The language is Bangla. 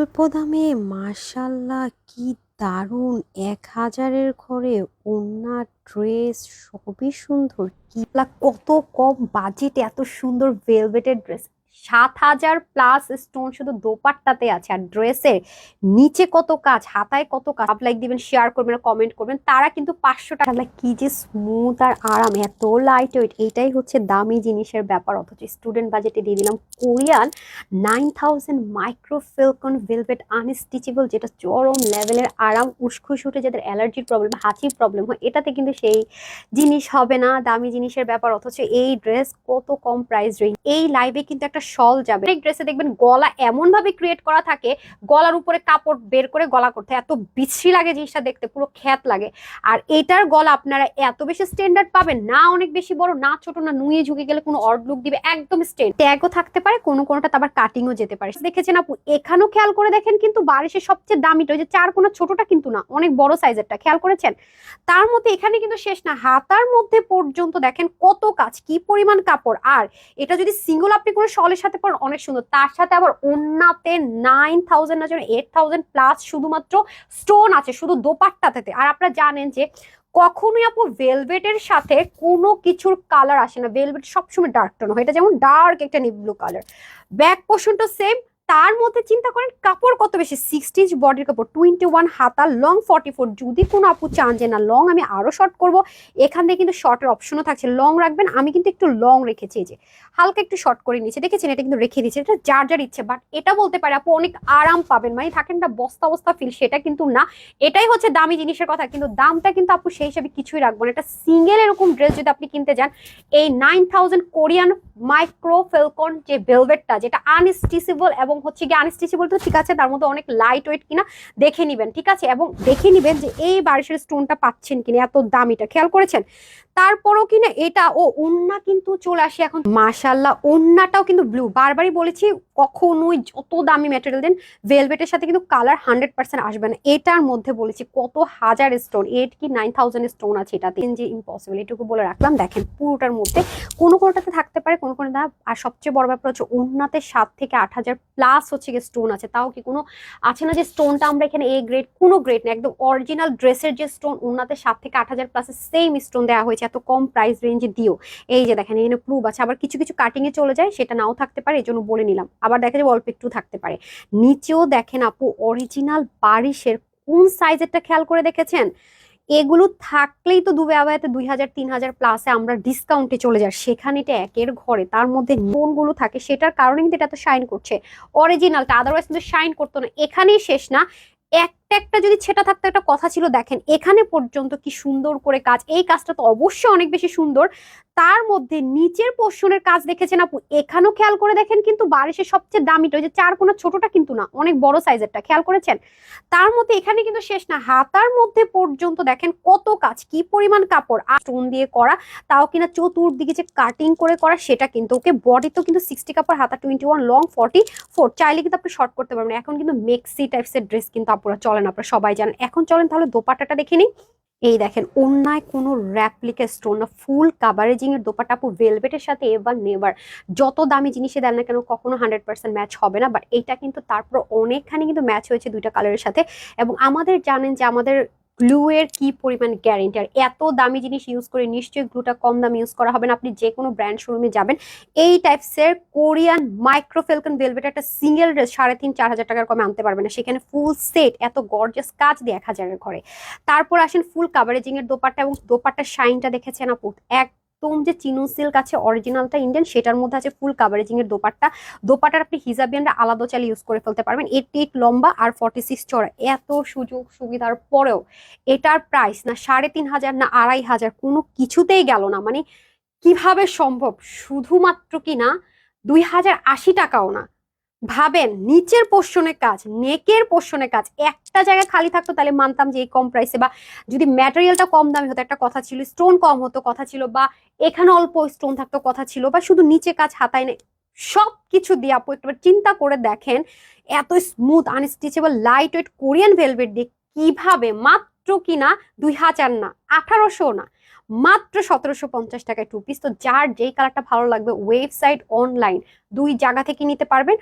অল্প দামে মাশাআল্লাহ কি দারুণ ১,০০০-এর ঘরে ওড়না ড্রেস সবই সুন্দর। কি কত কম বাজেটে এত সুন্দর ভেলভেটের ড্রেস, ৭,০০০ প্লাস স্টোন শুধু দোপাট্টাতে আছে। আর ড্রেসের নিচে কত কাজ, হাতায় কত কাজ। লাইক দিবেন, শেয়ার করবেন, কমেন্ট করবেন। তারা কিন্তু ৫০০ টাকা। কি যে স্মুথ আর আরাম, এত লাইট ওয়েট, এইটাই হচ্ছে দামি জিনিসের ব্যাপার। অথচ স্টুডেন্ট বাজেটে দিয়ে দিলাম কোরিয়ান ৯,০০০ মাইক্রো ফিল্কন ভেলভেট আনস্টিচেবল, যেটা চরম লেভেলের আরাম। উসখুস উঠে যাদের অ্যালার্জির প্রবলেম, হাঁচির প্রবলেম হয়, এটাতে কিন্তু সেই জিনিস হবে না, দামি জিনিসের ব্যাপার। অথচ এই ড্রেস কত কম প্রাইস রেঞ্জ। এই লাইভে কিন্তু একটা শল যাবে, এই ড্রেসে দেখবেন গলা এমন ভাবে ক্রিয়েট করা থাকে, গলার উপরে কাপড় বের করে গলা করতে এত বিশ্রী লাগে জিনিসটা দেখতে, পুরো খ্যাত লাগে। আর এটার গলা আপনারা এত বেশি স্ট্যান্ডার্ড পাবেন না, অনেক বেশি বড় না, ছোট না, নুয়ে ঝুঁকে গেলে কোনো অড লুক দিবে, একদম স্ট্রেট। ট্যাগও থাকতে পারে, কোনোটা আবার কাটিংও যেতে পারে। দেখেছেন আপু, এখানেও খেয়াল করে দেখেন, কিন্তু বারিশের সবচেয়ে দামিটা ওই যে চার কোনা, ছোটটা কিন্তু না, অনেক বড় সাইজেরটা, খেয়াল করেছেন? তার মধ্যে এখানে কিন্তু শেষ না, হাতার মধ্যে পর্যন্ত দেখেন কত কাজ, কি পরিমাণ কাপড়। আর এটা যদি সিঙ্গল আপনি কোনো শলের সাথে পরেন অনেক সুন্দর, তার সাথে আবার ওন্নাতে ৯,০০০ না, ৮,০০০ প্লাস শুধুমাত্র স্টোন আছে শুধু দোপাট্টাতে। আর আপনারা জানেন যে কখনোই আপু ভেলভেটের সাথে কোনো কিছুর কালার আসে না, ভেলভেট সবসময় ডার্ক টোন হয়। এটা যেমন ডার্ক একটা নেভি ব্লু কালার, ব্যাক পোর্শনটা সেম। তার মধ্যে চিন্তা করেন কাপড় কত বেশি, 60 ইঞ্চ বডির কাপড়, 21 হাতা, লং 44। যদি কোনো আপু চান যে না লং আমি আরো শর্ট করব, এখান থেকে কিন্তু শর্টের অপশনও থাকছে, লং রাখবেন। আমি কিন্তু একটু লং রেখেছি, এই যে হালকা একটু শর্ট করে নিয়েছি, দেখেছেন? এটা কিন্তু রেখে দিয়েছি, এটা যার যার ইচ্ছে। বাট এটা বলতে পারে আপু অনেক আরাম পাবেন, মানে থাকেন না বস্তা বস্তা ফিল, সেটা কিন্তু না। এটাই হচ্ছে দামি জিনিসের কথা, কিন্তু দামটা কিন্তু আপু সেই হিসাবে কিছুই রাখবো না। এটা সিঙ্গেল এরকম ড্রেস যদি আপনি কিনতে যান, এই ৯,০০০ কোরিয়ান মাইক্রো ফেলকন যে ভেলভেটটা, যেটা আনস্টিচেবল এবং হচ্ছে গিয়ে আনস্টিচেবল তো ঠিক আছে, তার মধ্যে অনেক লাইট ওয়েট কিনা দেখে নিবেন, ঠিক আছে? এবং দেখে নিবেন যে এই বারিশের স্টোনটা পাচ্ছেন কিনা, এত দামিটা খেয়াল করেছেন? তারপরও কিনা এটা ও ওন্না কিন্তু চলে আসে এখন মাশাআল্লাহ, ওন্নাটাও কিন্তু ব্লু। বারবারই বলেছি কখনোই যত দামি ম্যাটেরিয়াল দেন ভেলভেটের সাথে কিন্তু কালার 100% আসবে না। এটার মধ্যে বলেছি কত হাজার স্টোন, 9,০০০ স্টোন আছে এটাতে, যে ইম্পসিবল, এটুকু বলে রাখলাম। দেখেন পুরোটার মধ্যে কোনোটাতে থাকতে পারে, কোনো না। আর সবচেয়ে বড় ব্যাপার হচ্ছে ওন্নাতে 7 থেকে 8,০০০ প্লাস হচ্ছে গিয়ে স্টোন আছে। তাও কি কোনো আছে না যে স্টোনটা আমরা এখানে এ গ্রেড, কোনো গ্রেড না, একদম অরিজিনাল ড্রেসের যে স্টোন, ওন্নাতে 7 থেকে 8,০০০ প্লাস সেম স্টোন দেওয়া হয়েছে এত কম প্রাইস রেঞ্জে দিও। এই যে দেখেন এখানে প্রুফ আছে। আবার কিছু কিছু কাটিং এ চলে যায়, সেটা নাও থাকতে পারে, এই জন্য বলে নিলাম। আবার দেখা যায় অল্প একটু থাকতে পারে। নিচেও দেখেন আপু অরিজিনাল বারিশের কোন সাইজেরটা খেয়াল করে দেখেছেন? এগুলো থাকলেই তো দুবে আবায়াতে ২,০০০ ৩,০০০ প্লাসে আমরা ডিসকাউন্টে চলে যাই, সেখানে এটা একের ঘরে। তার মধ্যে কোনগুলো থাকে সেটার কারণে কিন্তু এটা তো শাইন করছে, অরিজিনালটা, আদারওয়াইজ কিন্তু শাইন করতো না। এখানেই শেষ না, একটা একটা যদি ছেটা থাকতো একটা কথা ছিল। দেখেন এখানে পর্যন্ত কি সুন্দর করে কাজ, এই কাজটা তো অবশ্যই অনেক বেশি সুন্দর। তার মধ্যে নিচের পোর্শনের কাজ দেখেছেন আপু, এখানেও খেয়াল করে দেখেন, কিন্তু বারিশের সবচেয়ে দামিটা ওই যে চার কোনা, ছোটটা কিন্তু না, অনেক বড় সাইজেরটা, খেয়াল করেছেন? তার মধ্যে এখানে কিন্তু শেষ না, হাতার মধ্যে পর্যন্ত দেখেন কত কাজ, কি পরিমাণ কাপড় আর স্টোন দিয়ে করা, তাও কিনা চতুর্দিকে যে কাটিং করে করা, সেটা কিন্তু ওকে। বডি তো কিন্তু 60 কাপড়, হাতা 21, লং 44। চাইলে কিন্তু আপনি শর্ট করতে পারবেন। এখন কিন্তু মেক্সি টাইপসের ড্রেস কিন্তু আপনারা চলেন, আপনারা সবাই জানেন। এখন চলেন তাহলে দোপাট্টাটা দেখে নিই। এই দেখেন ওন্নায় কোনো র্যাপ্লিকা স্টোন না, ফুল কাভারেজিং এর দোপাট্টা আপু, ভেলভেটের সাথে এভার নেভার যত দামি জিনিসে দেন না কেন কখনো 100% ম্যাচ হবে না। বাট এইটা কিন্তু তারপর অনেকখানি কিন্তু ম্যাচ হয়েছে দুইটা কালারের সাথে। এবং আমাদের জানেন যে আমাদের গ্লু এর কি পরিমাণ গ্যারেন্টি, আর এত দামি জিনিস ইউজ করে নিশ্চয়ই গ্লুটা কম দামে ইউজ করা হবে না। আপনি যে কোনো ব্র্যান্ড শোরুমে যাবেন, এই টাইপসের কোরিয়ান মাইক্রো ফেলকন ভেলভেট একটা সিঙ্গেল ড্রেস 3,500-4,000 টাকার কমে আনতে পারবেন না, সেখানে ফুল সেট এত গর্জিয়াস কাজ দিয়ে 1,000-এর ঘরে। তারপর আসেন ফুল কাভারেজিং এর দোপাট্টা, এবং দোপাট্টার শাইনটা দেখেছেন আপু, একদম যে চিনো সিল্ক আছে অরিজিনালটা ইন্ডিয়ান, সেটার মধ্যে আছে ফুল কাভারেজিং এর দোপাট্টা। দোপাট্টার আপনি হিজাবিয়ানরা আলাদা চালে ইউজ করে ফেলতে পারবেন। 88 লম্বা আর 46 চড়া, এত সুযোগ সুবিধার পরেও এটার প্রাইস না 3,500 না 2,500, কোনো কিছুতেই গেল না। মানে কিভাবে সম্ভব? শুধুমাত্র কিনা 2,080 টাকাও না। ভাবেন নিচের পোর্শনে কাজ, নেকের পোর্শনে কাজ, একটা জায়গায় খালি থাকতো তাহলে মানতাম যে এই কম প্রাইসে, বা যদি ম্যাটেরিয়ালটা কম দামি হতো একটা কথা ছিল, স্টোন কম হতো কথা ছিল, বা এখানে অল্প স্টোন থাকতো কথা ছিল, বা শুধু নিচে কাজ হাতায় নেই, সবকিছু দিয়ে আপু একবার চিন্তা করে দেখেন এত smooth unstitchable light weight Korean velvet দিয়ে কিভাবে মাত্র কিনা 2,000 না 1,800 না, মাত্র 1,750 টাকায় টু পিস। তো যার যেই কালারটা ভালো লাগবে ওয়েবসাইট অনলাইন দুই জায়গা থেকে নিতে পারবেন।